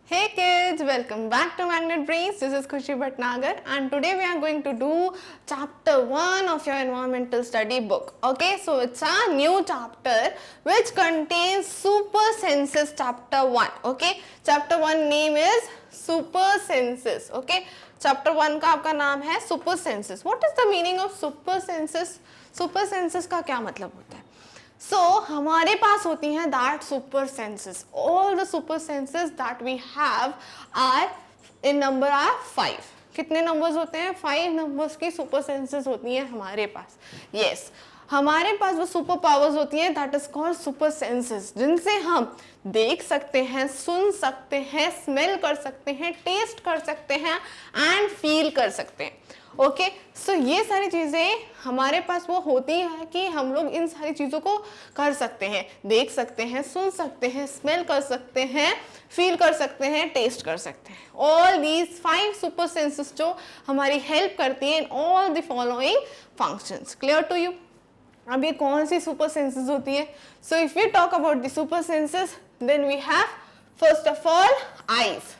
Hey kids, welcome back to Magnet Brains. This is Khushi Bhatnagar and today we are going to do chapter 1 of your environmental study book. Okay, so it's a new chapter which contains super senses chapter 1. Okay, chapter 1 name is super senses. Okay, chapter 1 का आपका नाम है super senses. What is the meaning of super senses? Super senses का क्या मतलब होता है? So हमारे पास होती हैं that super senses. All the super senses that we have are in number are 5. कितने numbers होते हैं? 5 numbers की super senses होती हैं हमारे पास. Yes, हमारे पास वो super powers होती हैं that is called super senses, जिनसे हम देख सकते हैं, सुन सकते हैं, smell कर सकते हैं, taste कर सकते हैं and feel कर सकते हैं. ओके सो ये सारी चीज़ें हमारे पास वो होती है कि हम लोग इन सारी चीज़ों को कर सकते हैं, देख सकते हैं, सुन सकते हैं, स्मेल कर सकते हैं, फील कर सकते हैं, टेस्ट कर सकते हैं. ऑल दीज 5 सुपर सेंसेस जो हमारी हेल्प करती हैं in all the following functions. Clear to you? अब ये कौन सी सुपर सेंसेस होती है? So if we talk about the super senses then we have first of all eyes.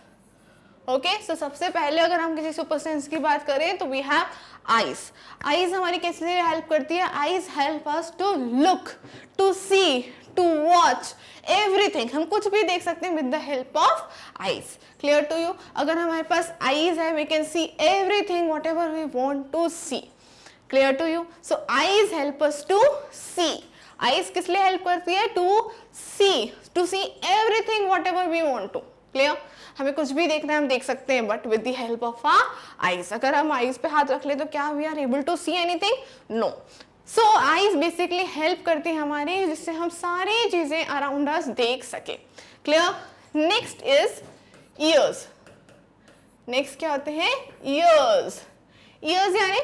Okay so सबसे पहले अगर हम किसी सुपर सेंस की बात करें तो वी हैव आईज. आईज हमारी कैसे हेल्प करती है? Eyes help us to look, to see, to watch everything. हम कुछ भी देख सकते हैं with the help of eyes. Clear to you? अगर हमारे पास आईज है we can see everything whatever we want to see. Clear to you? So eyes help us to see. Eyes किस लिए हेल्प करती है? To see everything whatever we want to. Clear? हमें कुछ भी देखना है हम देख सकते हैं but with the help of eyes. अगर हम आईज पे हाथ रख ले तो क्या we are able to see anything? No. So eyes basically help करती है हमारी जिससे हम सारी चीजें अराउंड अस देख सके. Clear? Next is years. Next क्या होते हैं? ईयर्स. ईयर्स यानी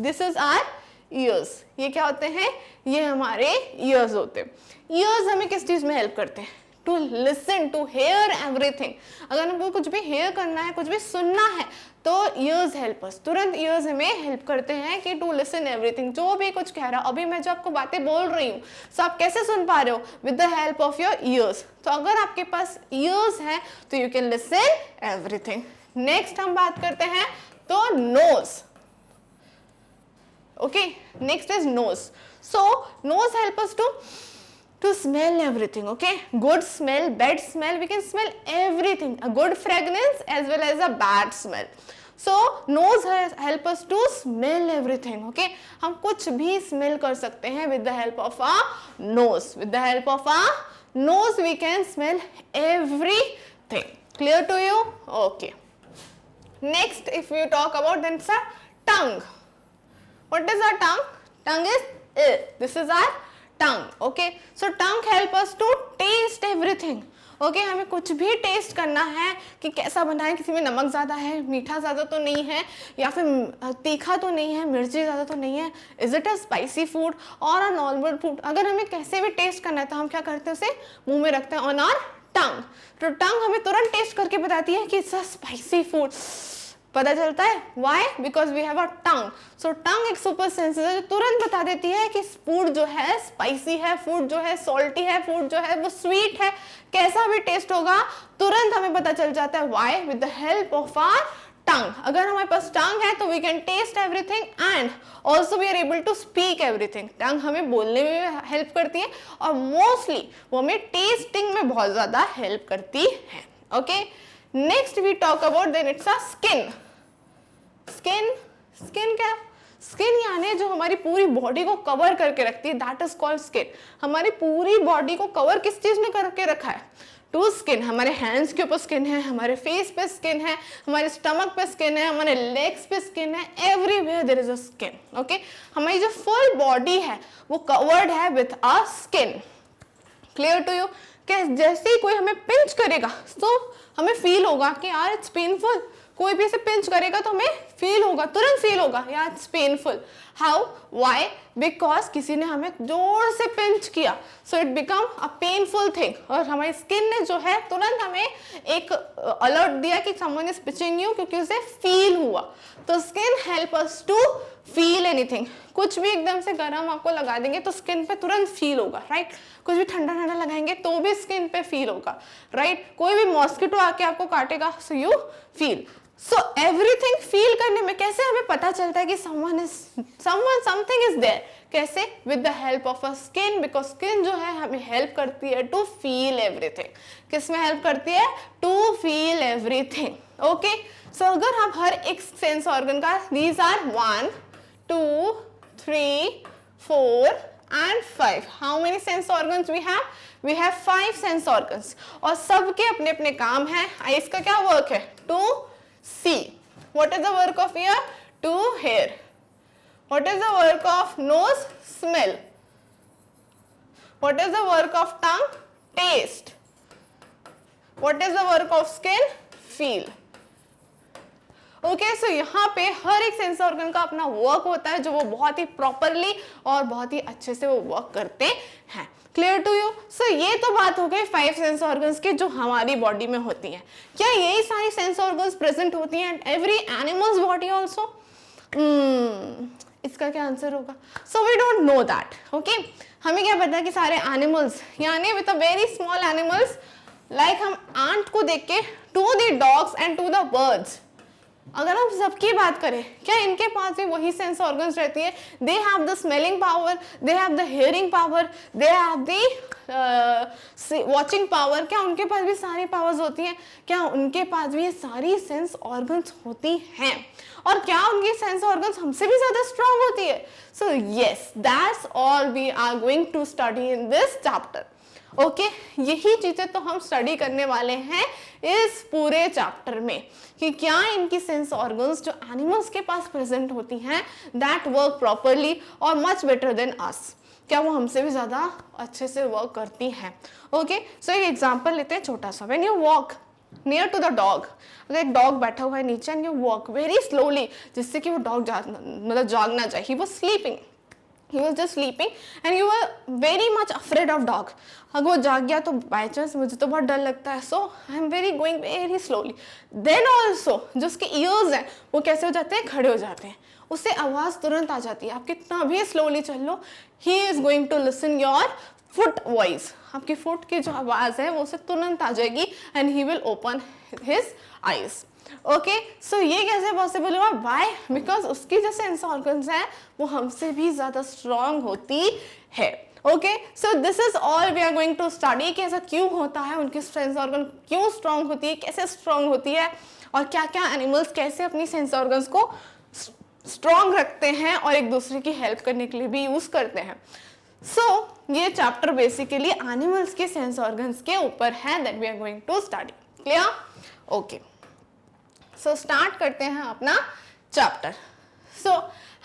दिस इज आवर ईयर्स. ये क्या होते हैं? ये हमारे ईयर्स होते हैं. ईयर्स हमें किस चीज में हेल्प करते हैं? To listen, to hear everything. अगर हमको कुछ भी हेयर करना है, कुछ भी सुनना है तो ईयर्स हेल्प अस. तुरंत ईयर्स हमें हेल्प करते हैं कि टू लिसन एवरीथिंग. जो भी कुछ कह रहा है, अभी मैं जो आपको बातें बोल रही हूँ सो आप कैसे सुन पा रहे हो? With the help of your ears. तो अगर आपके पास ईयर्स हैं तो you can listen everything. Next हम बात करते हैं तो nose. Okay next is nose. So nose help us to smell everything. Okay, good smell, bad smell, we can smell everything, a good fragrance as well as a bad smell. So nose help us to smell everything. Okay, हम कुछ भी smell कर सकते हैं with the help of our nose. With the help of our nose we can smell everything. Clear to you? Okay, next if we talk about then it's a tongue. What is our tongue? Tongue is this is our tongue. Okay, so tongue help us to taste everything. Okay, हमें कुछ भी test करना है कि कैसा बना है, किसी में नमक ज़्यादा है, मीठा ज़्यादा तो नहीं है, या फिर तीखा तो नहीं है, मिर्ची ज़्यादा तो नहीं है, is it a spicy food और अ नॉर्मल फूड. अगर हमें कैसे भी टेस्ट करना है तो हम क्या करते हैं? उसे मुंह में रखते हैं ऑन आवर टंग. तो टंग हमें तुरंत टेस्ट करके बताती है कि इट्स अ स्पाइसी फूड. पता चलता है why? Because we have a tongue. So tongue एक सुपर सेंस है जो तुरंत बता देती है कि फूड जो है स्पाइसी है, फूड जो है सॉल्टी है, फूड जो है वो स्वीट है, कैसा भी टेस्ट होगा तुरंत हमें पता चल जाता है. Why? With the help of our tongue. अगर हमारे पास टंग है तो we can taste everything and also we are able to speak everything. Tongue हमें बोलने में हेल्प करती है और मोस्टली वो हमें टेस्टिंग में बहुत ज्यादा हेल्प करती है. Okay, next we talk about then it's a skin. Skin, skin क्या? स्किन यानी जो हमारी पूरी बॉडी को कवर करके रखती है, दैट इज कॉल्ड स्किन. हमारी पूरी बॉडी को कवर किस चीज ने करके रखा है? To skin. हमारे हैंड्स के ऊपर स्किन है, हमारे फेस पे स्किन है, हमारे स्टमक पे स्किन है, हमारे लेग्स पे स्किन है, everywhere there is a skin. Okay, हमारी जो फुल बॉडी है वो कवर्ड है with a skin. Clear to you? कि जैसे ही कोई हमें पिंच करेगा तो हमें फील होगा कि यार इट्स पेनफुल. कोई भी ऐसे पिंच करेगा तो हमें फील होगा, तुरंत फील होगा यार it's painful. How? Why? Because किसी ने हमें जोर से पिंच किया, so it become a painful thing. और हमारी स्किन ने जो है तुरंत हमें एक अलर्ट दिया कि समवन इज पिचिंग यू, क्योंकि उसे फील हुआ। तो skin help us to feel anything. कुछ भी एकदम से गर्म आपको लगा देंगे तो स्किन पे तुरंत फील होगा, राइट। कुछ भी ठंडा ठंडा लगाएंगे तो भी स्किन पे फील होगा, राइट। कोई भी मॉस्किटो आके आपको काटेगा, so you feel. So everything feel करने में कैसे हमें पता चलता है कि समथिंग इज देयर, कैसे? With the help of a skin, because skin जो है हमें हेल्प करती है टू फील एवरीथिंग। किस में हेल्प करती है? To feel everything. Okay, so अगर आप हर एक सेंस ऑर्गन का, these are 1 2 3 4 and 5. How many sense organs we have? We have 5 sense organs. और सबके अपने अपने काम है। आइस का क्या वर्क है? To see. What is the work of ear? To hear. What is the work of nose? Smell. What is the work of tongue? Taste. What is the work of skin? Feel. Okay, so यहाँ पे हर एक sense organ का अपना work होता है जो वो बहुत ही प्रॉपरली और बहुत ही अच्छे से वो वर्क करते हैं। Clear to you? सो ये तो बात हो गई 5 सेंस ऑर्गन्स की जो हमारी बॉडी में होती हैं। क्या यही सारी सेंस ऑर्गन्स प्रेजेंट होती हैं एवरी एनिमल्स बॉडी ऑल्सो? इसका क्या आंसर होगा? So we don't know that. Okay, हमें क्या पता है कि सारे एनिमल्स, यानी with a very small animals, like हम आंट को देख के, to the dogs and to the birds, अगर हम सबकी बात करें, क्या इनके पास भी वही सेंस ऑर्गन्स रहती है? They have the smelling power, they have the hearing power, they have the watching power. क्या उनके पास भी सारी पावर्स होती हैं? क्या उनके पास भी ये सारी सेंस ऑर्गन्स होती हैं? और क्या उनकी सेंस ऑर्गन्स हमसे भी ज्यादा स्ट्रांग होती है? So yes, that's all we are going to study in this chapter. Okay, यही चीजें तो हम स्टडी करने वाले हैं इस पूरे चैप्टर में, कि क्या इनकी सेंस ऑर्गन्स जो एनिमल्स के पास प्रेजेंट होती हैं, दैट वर्क प्रॉपरली और मच बेटर देन अस, क्या वो हमसे भी ज्यादा अच्छे से वर्क करती हैं। ओके, सो एक एग्जांपल लेते हैं छोटा सा। When you walk near to the dog, अगर एक डॉग बैठा हुआ है नीचे and you walk very slowly, जिससे कि वो डॉग जाग ना जाए, he was sleeping, he was just sleeping and you were very much afraid of dog. अगर वो जाग गया तो बाई चांस मुझे तो बहुत डर लगता है, so I am very going very slowly. Then also जो उसके ईयर्स हैं वो कैसे हो जाते हैं? खड़े हो जाते हैं, उससे आवाज़ तुरंत आ जाती है। आप कितना भी स्लोली चल लो, he is going to listen your foot voice, आपकी फुट की जो आवाज़ है वो उसे तुरंत आ जाएगी and he will open his eyes. Okay, so ये कैसे पॉसिबल हुआ? वाई? बिकॉज उसकी जो सेंस ऑर्गन्स है वो हमसे भी ज्यादा स्ट्रांग होती है। Okay, so this is all we are going to study कि ऐसा क्यों होता है, उनकी सेंस ऑर्गन क्यों स्ट्रांग होती है, कैसे स्ट्रांग होती है, और क्या क्या एनिमल्स कैसे अपनी सेंस ऑर्गन्स को स्ट्रांग रखते हैं और एक दूसरे की हेल्प करने के लिए भी यूज करते हैं। सो ये चैप्टर बेसिकली एनिमल्स के सेंस ऑर्गन्स के ऊपर है that we are going to study. Clear? Okay, so start करते हैं अपना chapter. So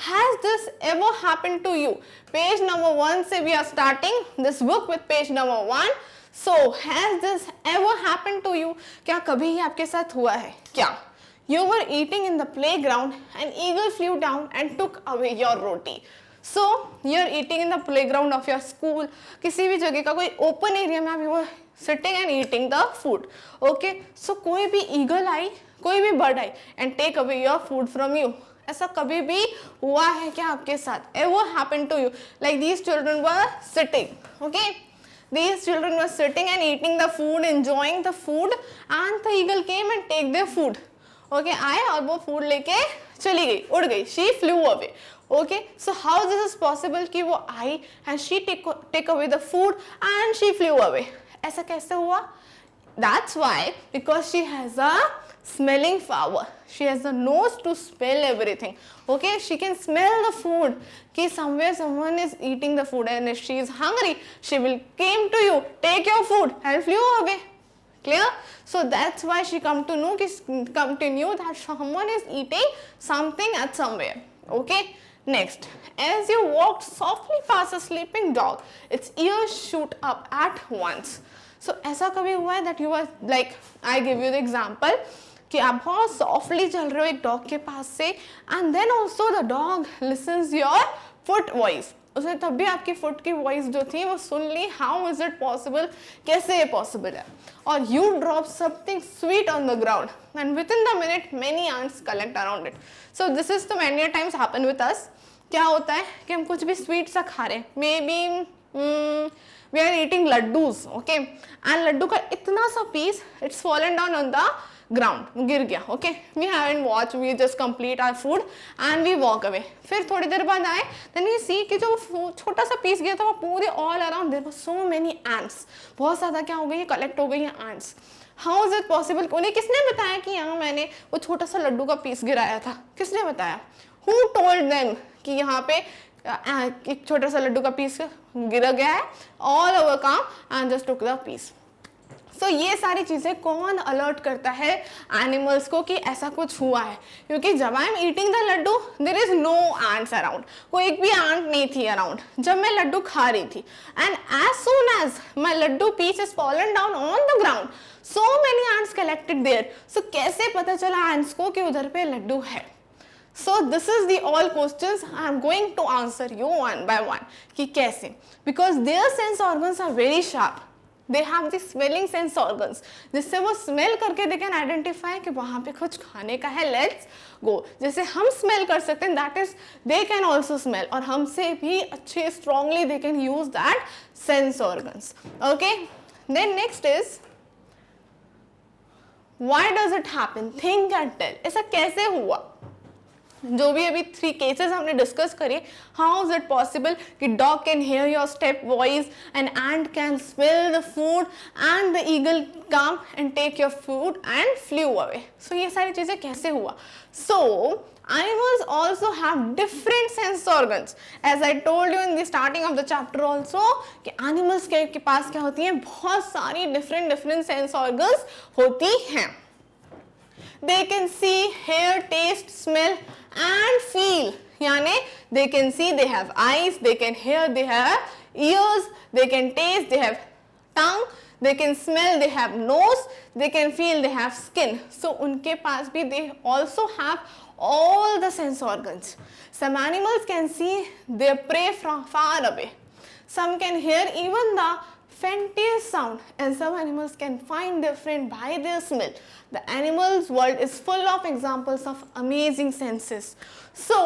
has this ever happened to you? Page number 1 से we are starting this book with page number 1। So has this ever happened to you? क्या कभी ही आपके साथ हुआ है क्या? You were eating in the playground, an eagle flew down and took away your roti. So you're eating in the playground of your school, किसी भी जगह का कोई open area में आप you were sitting and eating the food. Okay, so कोई भी eagle आई, कोई भी bird I and take away your food from you. ऐसा कभी भी हुआ है क्या आपके साथ? Ever happened to you? Like these children were sitting, okay? These children were sitting and eating the food, enjoying the food, and the eagle came and take their food. Okay, आए और वो फूड लेके चली गई, उड़ गई, she flew away. Okay, so how this is possible कि वो आई and she take away the food and she flew away? ऐसा कैसे हुआ? That's why because she has a smelling power, she has the nose to smell everything. Okay, she can smell the food कि somewhere someone is eating the food and if she is hungry she will came to you, take your food and flew away. Clear? So that's why she come to know that someone is eating something at somewhere. Okay, next, as you walked softly past a sleeping dog, its ears shoot up at once. So ऐसा कभी हुआ है that you were like, I give you the example कि आप बहुत softly चल रहे हो एक डॉग के पास से and then also the dog listens your foot voice. उसने तब भी आपकी फुट की वॉइस जो थी वो सुन ली. हाउ इज इट पॉसिबल, कैसे ये पॉसिबल है? और you drop something sweet on the ground and with in the minute many ants collect around it. So this is the many times happen with us. क्या होता है कि हम कुछ भी स्वीट सा खा रहे हैं, maybe we are eating laddoos, okay, and laddoo का इतना सा piece it's fallen down on the ground, गिर गया. Okay, we haven't watch, we just complete our food and we walk away. फिर थोड़ी देर बाद आए, देन वी सी कि जो छोटा सा पीस गया था वो पूरे all around there were so many ants. बहुत ज़्यादा क्या हो गई है, कलेक्ट हो गई है ants. How is it possible? उन्हें किसने बताया कि यहाँ मैंने वो छोटा सा लड्डू का पीस गिराया था? किसने बताया? हु टोल्ड देम कि यहाँ पे एक छोटा सा लड्डू का पीस गिर गया है? All over came and just took the piece. So ये सारी चीज़ें कौन अलर्ट करता है एनिमल्स को कि ऐसा कुछ हुआ है? क्योंकि जब I am eating the laddoo there is no ants around, कोई एक भी एंट नहीं थी अराउंड जब मैं लड्डू खा रही थी. And as soon as my laddu piece is fallen down on the ground so many ants collected there. So कैसे पता चला एंट्स को कि उधर पे लड्डू है? So this is the all questions I am going to answer you one by one कि कैसे, because their sense organs are very sharp. They have the smelling sense organs जिससे वो smell करके they can identify कि वहाँ पे कुछ खाने का है, let's go. जैसे हम smell कर सकते हैं, that is they can also smell, और हमसे भी अच्छे strongly they can use that sense organs. Okay, then next is why does it happen? Think and tell. ऐसा कैसे हुआ? जो भी अभी 3 केसेस हमने डिस्कस करी, हाउ इज इट पॉसिबल कि dog can hear your step voice and ant can smell the food and the eagle come and take your food and flew away. So ये सारी चीज़ें कैसे हुआ? सो animals also have different sense organs, as I told you in the starting of the chapter also कि animals के पास क्या होती हैं, बहुत सारी different sense organs होती हैं. They can see, hear, taste, smell and feel. यानी they can see, they have eyes, they can hear, they have ears, they can taste, they have tongue, they can smell, they have nose, they can feel, they have skin. So उनके पास भी they also have all the sense organs. Some animals can see their prey from far away. Some can hear even the faintest sound, and some animals can find their friend by their smell. The animals world is full of examples of amazing senses. So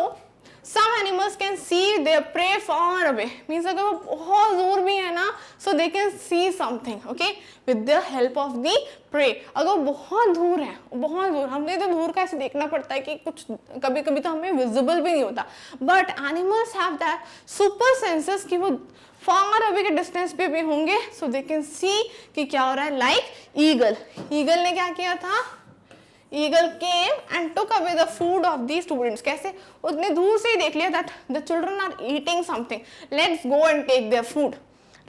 some animals can see their prey far away, means अगर वो बहुत दूर भी है ना, so they can see something, okay, with the help of the prey. अगर बहुत दूर है, बहुत दूर, हमने तो दूर का ऐसे देखना पड़ता है कि कुछ कभी कभी तो हमें विजिबल भी नहीं होता, but animals have that super senses कि वो फार अवे के डिस्टेंस पे भी होंगे, सो दे कैन सी कि क्या हो रहा है. लाइक ईगल ने क्या किया था, eagle came and took away the food of the students. कैसे? उसने दूर से ही देख लिया that the children are eating something, let's go and take their food,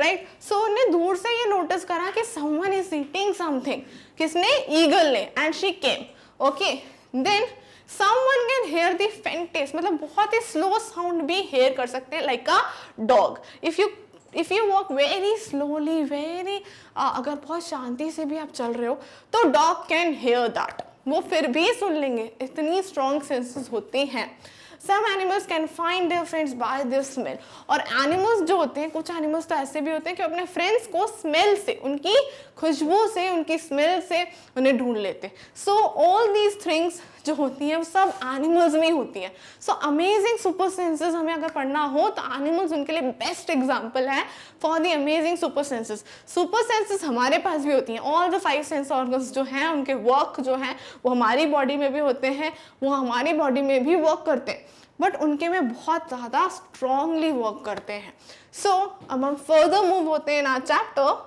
right. So उन्होंने दूर से ये नोटिस करा कि समवन इज ईटिंग समथिंग. किसने? ईगल ने. And she came. Okay, then someone can hear the faintest, मतलब बहुत ही स्लो साउंड भी हेयर कर सकते हैं, like a dog. If you walk very slowly, very अगर बहुत शांति से भी आप चल रहे हो तो डॉग कैन हेयर दैट, वो फिर भी सुन लेंगे, इतनी स्ट्रॉन्ग सेंसेस होती हैं. Some animals can find their friends by their smell. और एनिमल्स जो होते हैं, कुछ एनिमल्स तो ऐसे भी होते हैं कि अपने फ्रेंड्स को स्मेल से, उनकी खुशबू से, उनकी स्मेल से उन्हें ढूंढ लेते. सो ऑल दीज थिंग्स जो होती हैं वो सब एनिमल्स में ही होती हैं. सो अमेजिंग सुपर सेंसेस हमें अगर पढ़ना हो तो एनिमल्स उनके लिए बेस्ट एग्जाम्पल है for the amazing super senses. Super senses हमारे पास भी होती हैं. ऑल द 5 सेंस ऑर्गन्स जो हैं, उनके वर्क जो हैं वो हमारी बॉडी में भी होते हैं, वो हमारी बॉडी में भी वर्क करते हैं, बट उनके में बहुत ज़्यादा स्ट्रांगली वर्क करते हैं. सो अब हम फर्दर मूव होते हैं ना chapter.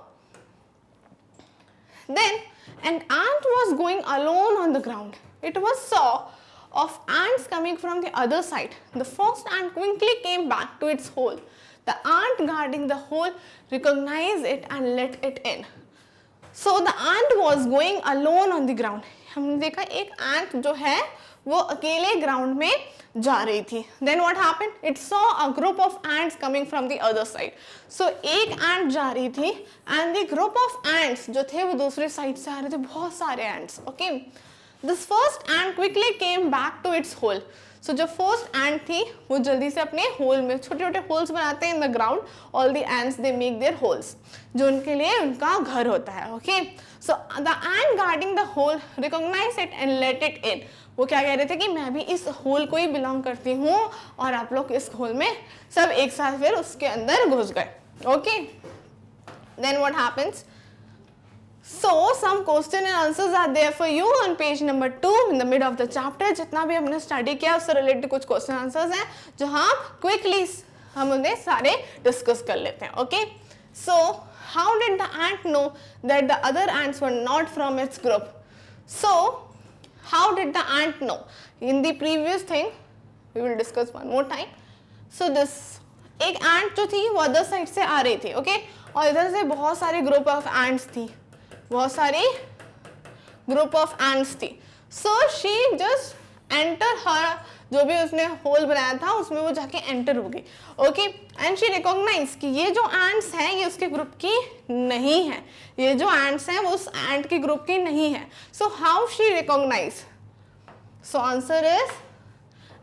Then an ant was going alone on the ground. It was saw of ants coming from the other side. The first ant quickly came back to its hole. The ant guarding the hole recognized it and let it in. So the ant was going alone on the ground. हमने देखा एक ant जो है वो अकेले ground में जा रही थी. Then what happened? It saw a group of ants coming from the other side. So एक ant जा रही थी and the group of ants जो थे वो दूसरे साइड से आ रहे थे, बहुत सारे ants. Okay. This first ant quickly came back to its hole. सो जो फर्स्ट एंट थी वो जल्दी से अपने होल में छोटे छोटे होल्स बनाते हैं in the ground. All the ants they make their holes, जो उनके लिए उनका घर होता है. Okay, so the ant guarding the hole recognize it and let it in. वो क्या कह रहे थे कि मैं भी इस होल को ही बिलोंग करती हूँ और आप लोग इस होल में सब एक साथ फिर उसके अंदर घुस गए. Okay, then what happens? So some question and answers are there for you on page number 2 in the mid of the chapter. जितना भी हमने स्टडी किया उससे रिलेटेड कुछ क्वेश्चन आंसर्स हैं जो हम क्विकली हम उन्हें सारे डिस्कस कर लेते हैं. Okay, so how did the ant know that the other ants were not from its group? So how did the ant know? In the previous thing we will discuss one more time. So this एक ant जो थी वो other side से आ रही थी. Okay, और इधर से बहुत सारे ग्रुप ऑफ एंट्स थी, बहुत सारी ग्रुप ऑफ एंट्स थी. सो शी जस्ट एंटर हर, जो भी उसने होल बनाया था उसमें वो जाके एंटर हो गई. ओके, एंड शी रिकॉग्नाइज कि ये जो एंट्स हैं ये उसके ग्रुप की नहीं है, ये जो एंट्स हैं वो उस एंट के ग्रुप की नहीं है. So how she recognize? So answer is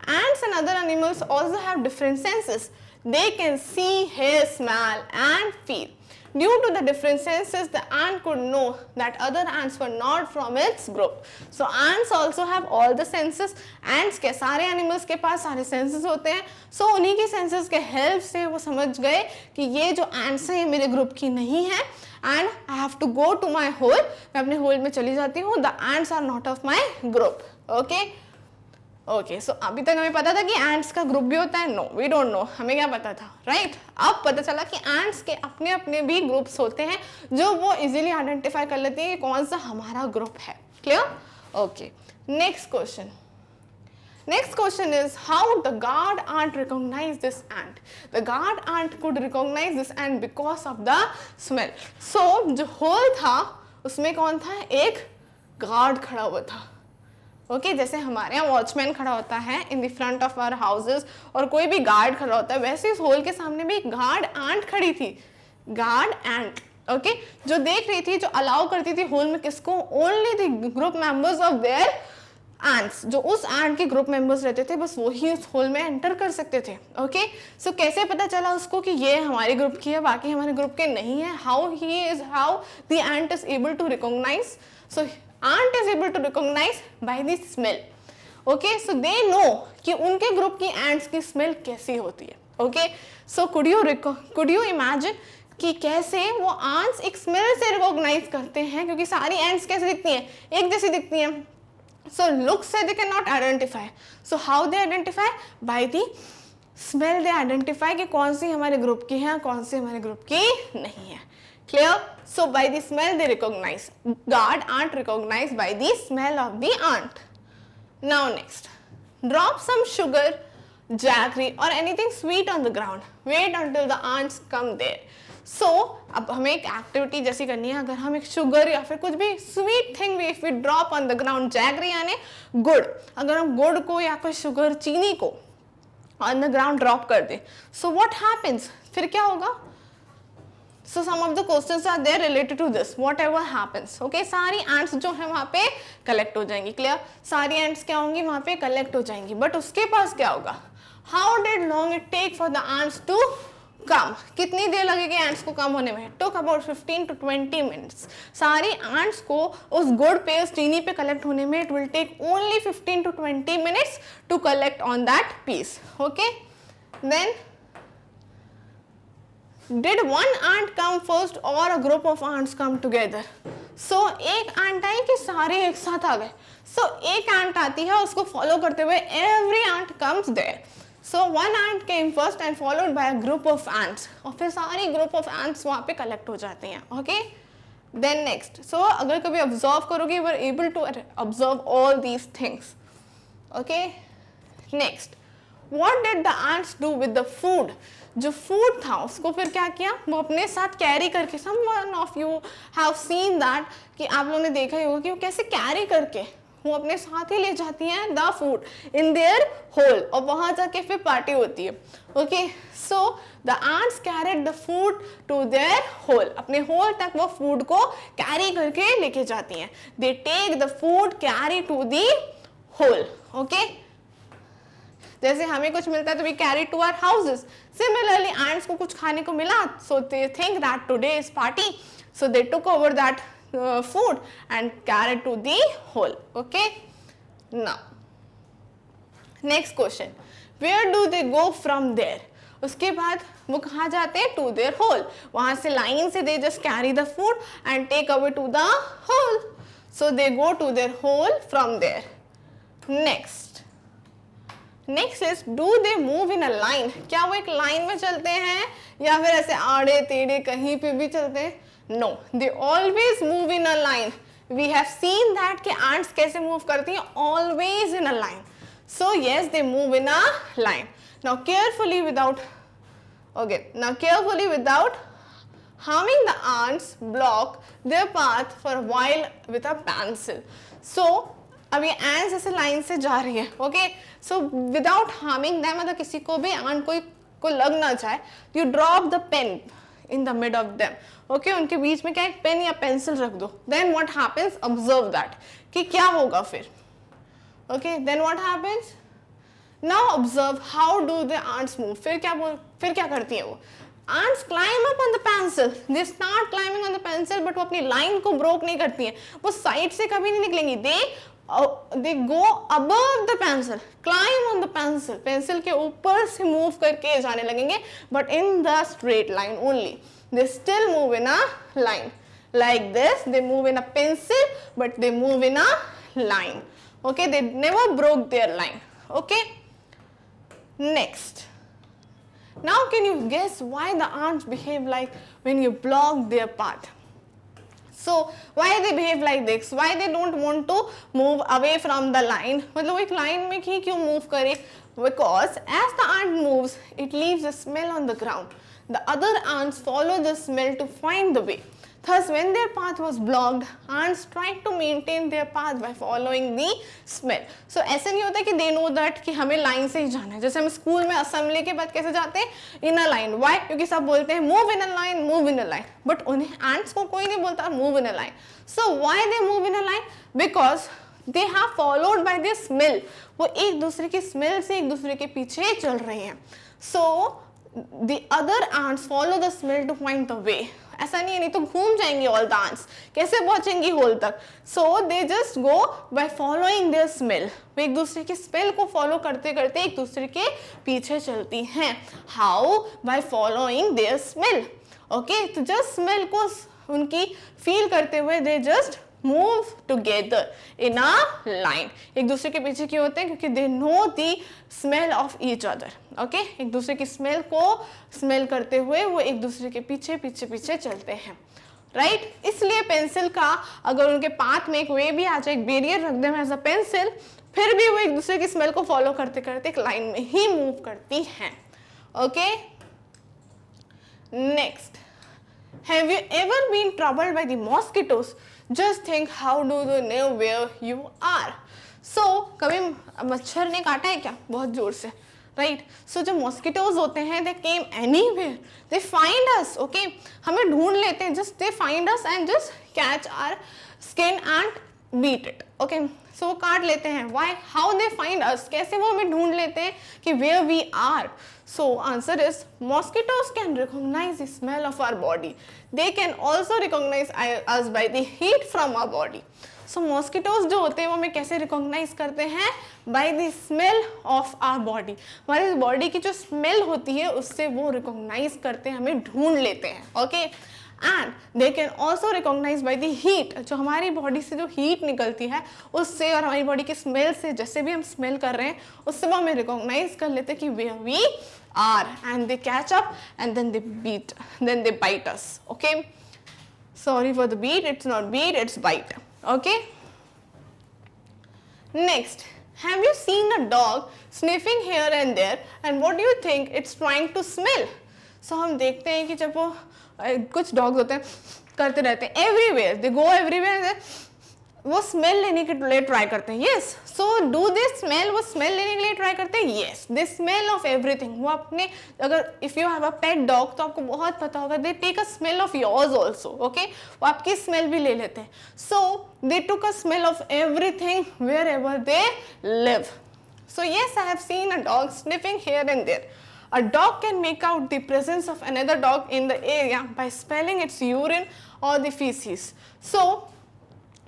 ants and other animals also have different senses. They can see, hear, smell and feel. Due to the different senses, the ant could know that other ants were not from its group. So ants also have all the senses. Ants के सारे animals के पास सारे senses होते हैं. So उन्हीं के senses के help से वो समझ गए कि ये जो ants हैं ये मेरे group की नहीं है. And I have to go to my hole. मैं अपने hole में चली जाती हूँ. The ants are not of my group. Okay. Okay, so अभी तक हमें पता था कि एंट्स का ग्रुप भी होता है. No, we don't know. हमें क्या पता था, राइट? अब पता चला कि एंट्स के अपने अपने भी ग्रुप्स होते हैं जो वो इजीली आइडेंटिफाई कर लेते हैं कि कौन सा हमारा ग्रुप है. Clear? Okay, next question. Next question is how the guard ant recognized this ant. The guard ant could recognize this ant because of the smell. So जो होल था उसमें कौन था? एक गार्ड खड़ा हुआ था. ओके, जैसे हमारे यहाँ वॉचमैन खड़ा होता है in the front of our houses और कोई भी गार्ड खड़ा होता है, वैसे इस होल के सामने भी गार्ड एंट खड़ी थी. गार्ड एंट, ओके, जो देख रही थी, जो अलाउ करती थी होल में किसको? Only the group members of their ants. जो उस एंट के ग्रुप मेंबर्स रहते थे बस वही उस होल में एंटर कर सकते थे. ओके, सो कैसे पता चला उसको कि ये हमारे ग्रुप की है, बाकी हमारे ग्रुप के नहीं है? How the ant is able to recognize? So ant is able to recognize by the smell. Okay, so they know कि उनके ग्रुप की ants की स्मेल कैसी होती है. Okay, so could you imagine कि कैसे वो ants एक स्मेल से रिकॉग्नाइज करते हैं, क्योंकि सारी ants कैसे दिखती हैं? एक जैसी दिखती हैं. So look से they cannot identify. So how they identify? By the smell they identify कि कौन सी हमारे ग्रुप की है, कौन सी हमारे ग्रुप की नहीं है. Clear? So by the smell they recognize. Guard ant recognized by the smell of the ant. Now next, drop some sugar, jaggery or anything sweet on the ground. Wait until the ants come there. So अब हमें एक activity जैसी करनी है. अगर हम एक sugar या फिर कुछ भी sweet thing if we drop on the ground, jaggery यानी गुड़, अगर हम गुड़ को या कोई शुगर चीनी को on the ground ड्रॉप कर दें, so what happens? फिर क्या होगा? So some of the questions are there related to this. Whatever happens, okay, सारी ants जो है वहाँ पे कलेक्ट हो जाएंगी. क्लियर? सारी ants क्या होंगी? वहाँ पे कलेक्ट हो जाएंगी. बट उसके पास क्या होगा? How did long it take for the ants to come? कितनी देर लगेगी ants को कम होने में? Took about 15 to 20 minutes. सारी ants को उस गुड़ पे, उस चीनी पे कलेक्ट होने में it will take only 15 to 20 minutes to collect on that piece. Okay, then did one ant come first or a group of ants come together? So एक ant आई कि सारे एक साथ आ गए. So एक ant आती है, उसको फॉलो करते हुए every ant comes there. So one ant came first and followed by a group of ants. और फिर सारी group of ants वहाँ पे कलेक्ट हो जाती हैं. Okay? Then next, so अगर कभी ऑब्जर्व करोगे, you are able to observe all these things. Okay? Next, what did the ants do with the food? जो फूड था उसको फिर क्या किया? वो अपने साथ कैरी करके, someone of you have seen that, कि आप लोगों ने देखा ही होगा कि वो कैसे कैरी करके वो अपने साथ ही ले जाती हैं the food in their hole, और वहाँ जाके फिर पार्टी होती है. Okay, so the ants carried the food to their hole. अपने होल तक वो फूड को कैरी करके लेके जाती हैं. They take the food carry to the hole. Okay. जैसे हमें कुछ मिलता है तो we carry to our houses, similarly ants को कुछ खाने को मिला, so they think that today is party, so they took over that food and carried to the hole. Okay, now next question, where do they go from there? उसके बाद वो कहाँ जाते हैं? To their hole. वहाँ से line से they just carry the food and take away to the hole. So they go to their hole from there. Next is, do they move in a line? क्या वो एक line में चलते हैं या फिर ऐसे आड़े टेढ़े कहीं पे भी चलते हैं? No, they always move in a line. We have seen that कि ants कैसे move करती हैं? Always in a line. So yes, they move in a line. Now carefully without harming the ants, block their path for a while with a pencil. So अब ये ants ऐसे line से जा रही है, okay? So without harming them, मतलब किसी को भी ant को लग ना जाए, you drop the pen in the mid of them. Okay, उनके बीच में क्या एक पेन या पेंसिल रख दो. Then what happens? Observe that. कि क्या होगा फिर? Okay, then what happens? Now observe how do the ants move. फिर क्या करती है वो? Ants climb up on the pencil. They start climbing on the pencil, but वो अपनी लाइन को ब्रोक नहीं करती हैं. वो साइड से कभी नहीं निकलेंगी. They go above the pencil, climb on the pencil. Pencil के ऊपर से मूव करके जाने लगेंगे, but in the straight line only. They still move in a line. Like this, they move in a pencil, but they move in a line. Okay, they never broke their line. Okay. Next. Now can you guess why the ants behave like when you block their path? So why they behave like this? Why they don't want to move away from the line? मतलब वो एक line में ही क्यों move करे? Because as the ant moves, it leaves a smell on the ground. The other ants follow the smell to find the way. Thus, when their path was blocked, ants tried to maintain their path by following the smell. So ऐसे नहीं होता कि they know that कि हमें line से ही जाना है. जैसे हम स्कूल में असेंबली के बाद कैसे जाते हैं? In a line. Why? क्योंकि सब बोलते हैं move in a line, move in a line. But उन्हें ants को कोई नहीं बोलता move in a line. So why they move in a line? Because they have followed by their smell. वो एक दूसरे की smell से एक दूसरे के पीछे चल रहे हैं. So the other ants follow the smell to find the way. ऐसा नहीं है, नहीं तो घूम जाएंगे all the ants. कैसे पहुंचेंगी होल तक? So they just go by following their smell. वो एक दूसरे के स्मेल को फॉलो करते करते एक दूसरे के पीछे चलती हैं. How? By following their smell. Okay, तो just smell को उनकी फील करते हुए they just move together in a line. एक दूसरे के पीछे क्यों होते हैं? क्योंकि they know the smell of each other. Okay, एक दूसरे की स्मेल को स्मेल करते हुए वो एक दूसरे के पीछे पीछे पीछे चलते हैं. राइट, इसलिए पेंसिल का अगर उनके पाथ में एक वे भी आ जाए, एक बैरियर रख दें एज अ पेंसिल, फिर भी वो एक दूसरे की स्मेल को फॉलो करते करते एक लाइन में ही मूव करती हैं. Okay, next, have you ever been troubled by the mosquitoes? Just think how do they know where you are. So कभी मच्छर ने काटा है क्या? बहुत जोर से. राइट, सो जो मॉस्किटोज होते हैं they came anywhere, they find us. Okay, हमें ढूंढ लेते हैं, just they find us and just catch our skin and beat it. Okay, so वो काट लेते हैं. Why? How they find us? कैसे वो हमें ढूंढ लेते हैं कि where we are? So answer is mosquitoes can recognize the smell of our body. They can also recognize us by the heat from our body. So mosquitoes जो होते हैं वो हमें कैसे recognize करते हैं? By the smell of our body. हमारे body की जो स्मेल होती है उससे वो recognize करते हैं, हमें ढूंढ लेते हैं. Okay? And they can also recognize by the heat. जो हमारी बॉडी से जो हीट निकलती है उससे और हमारी बॉडी की स्मेल से, जैसे भी हम स्मेल कर रहे हैं उससे वो हमें रिकॉग्नाइज कर लेते हैं कि where we are, and they catch up and then they bite us. Okay, sorry for the beat, it's not beat, it's bite. Okay, next, have you seen a dog sniffing here and there, and what do you think it's trying to smell? So हम देखते हैं कि जब वो कुछ dogs होते हैं करते रहते हैं एवरीवेयर, दे गो एवरीवेयर, वो स्मेल लेने के लिए ट्राई करते हैं. Yes, so do they smell? वो स्मेल लेने के लिए ट्राई करते हैं. Yes, they smell of everything. वो अपने, अगर if you have a pet dog तो आपको बहुत पता होगा, they take a smell of yours also. Okay, वो आपकी स्मेल भी ले लेते हैं. So they took a smell of everything where ever they live. So yes, I have seen a dog sniffing here and there. A dog can make out the presence of another dog in the area by smelling its urine or the feces. So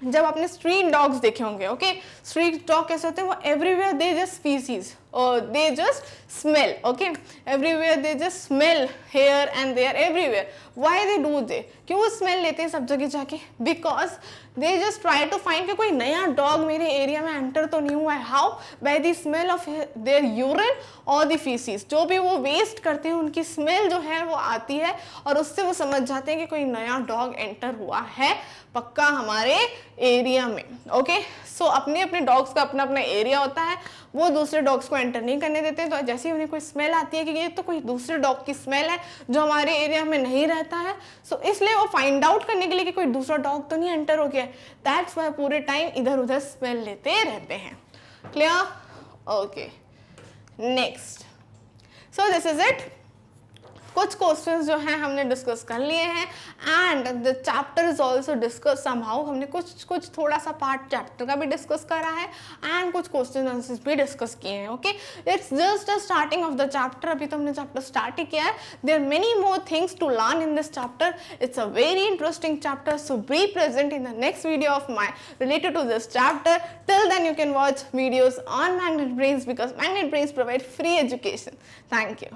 जब आपने street dogs देखे होंगे, okay, street dog कैसे होते हैं, वो everywhere they just faeces और they just smell, okay, everywhere they just smell here and they are everywhere. Why they do they, क्यों वो स्मेल लेते हैं सब जगह जाके? Because they just try to find कि कोई नया डॉग मेरे एरिया में एंटर तो नहीं हुआ है. How? By the smell of their urine और द फीसीज. जो भी वो वेस्ट करते हैं उनकी स्मेल जो है वो आती है और उससे वो समझ जाते हैं कि कोई नया डॉग एंटर हुआ है पक्का हमारे एरिया में. ओके, सो अपने अपने डॉग्स का अपना अपना एरिया होता है, वो दूसरे डॉग्स को एंटर नहीं करने देते. तो जैसे ही उन्हें कोई स्मेल आती है कि ये तो कोई दूसरे डॉग की स्मेल है जो हमारे एरिया में नहीं रहता है, सो इसलिए वो फाइंड आउट करने के लिए कि कोई दूसरा डॉग तो नहीं एंटर हो गया, दैट्स वाई पूरे टाइम इधर उधर स्मेल लेते रहते हैं. Clear? Okay, next. So this is it. कुछ क्वेश्चंस जो हैं हमने डिस्कस कर लिए हैं and the chapter is also discuss somehow. हमने कुछ थोड़ा सा पार्ट चैप्टर का भी डिस्कस करा है एंड कुछ क्वेश्चन आंसर्स भी डिस्कस किए हैं. Okay, it's just a starting of the chapter. अभी तो हमने चैप्टर स्टार्ट ही किया है. There are many more things to learn in this chapter. It's a very interesting chapter, so be present in the next video of my related to this chapter. Till then you can watch videos on Magnet Brains because Magnet Brains provide free education. Thank you.